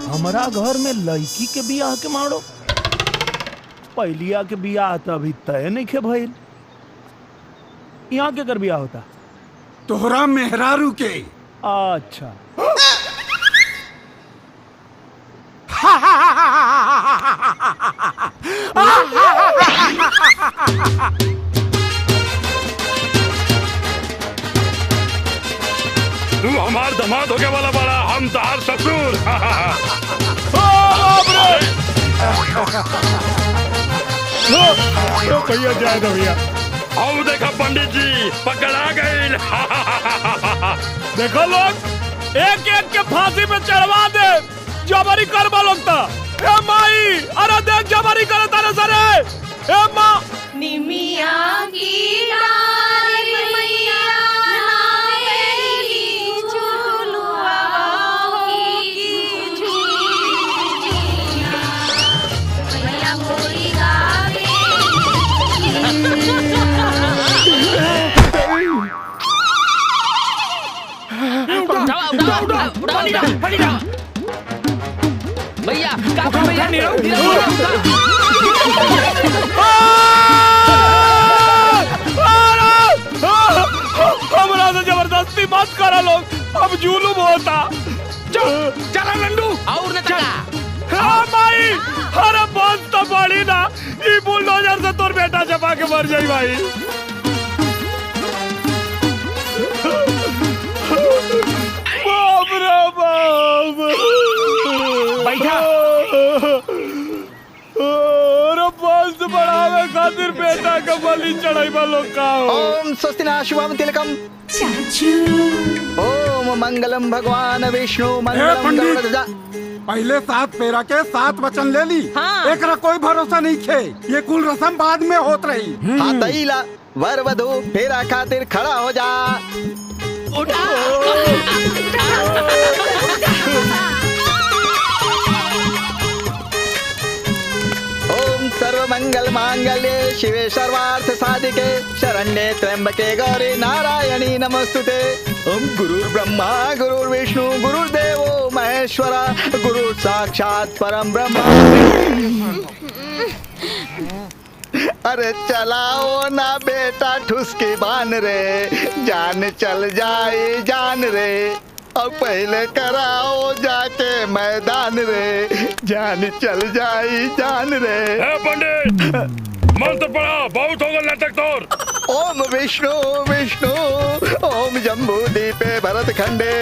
हमारा घर में लड़की के बियाह के मारो, पहलिया के बियाह तो अभी तय नहीं खे भइल। यहाँ के कर बियाह होता? तोहरा मेहरारू के। अच्छा। तू हमार दामाद होके वाला बड़ा, हम तार ससुर। भैया जाए दो भैया। आओ देखा पंडित जी पकड़ा गए। देखो लोग एक एक के फांसी पे चढ़वा दे, जबरी करवा लगता। ए माई, अरे देख जबरी करे तारे सरे। ए माँ निमिया की डाल मैया नावेली झूलुआ की झूलिया मैया मोरी गावे। भैया भैया हमरा से जबरदस्ती मत करा लोग, अब जुलूम होता। चला नंदू और न चला। हाँ माई, अरे बस तो बड़ी ना, ई बुलडोजर से तोर बेटा चपा के मर जाई भाई। बाप रे बाप। बैठा। अरे बस बढ़ावे खातिर बेटा का बलि चढ़ाई लोग का हो। ओम स्वस्ति न शुभम तिलकम। ओम मंगलम भगवान विष्णु मंगलम पंडित। गरुड़ध्वजा। पहले 7 फेरा के 7 वचन ले ली। हाँ। एकरा कोई भरोसा नहीं खे, ये कुल रस्म बाद में होत रही। हाँ तईला वर वधु फेरा खातिर खड़ा हो जा। ओम सर्व मंगल मांगल्ये शिवे सर्वार्थ साधिके शरण्ये त्र्यंबके गौरी नारायणी नमस्तुते। ओम गुरुर् ब्रह्मा गुरुर्विष्णु गुरुर्देवो महेश्वरा गुरु साक्षात परम ब्रह्म। अरे चलाओ ना बेटा ठुसकी बान रे, जान चल जाए जान रे। अब पहले कराओ जाके मैदान रे, जान चल जाए जान रे। पंडित मंत्र पढ़ा, बहुत होगा नाटक तोर। ओम विष्णु विष्णु ओम जम्बू दीपे भरत खंडे।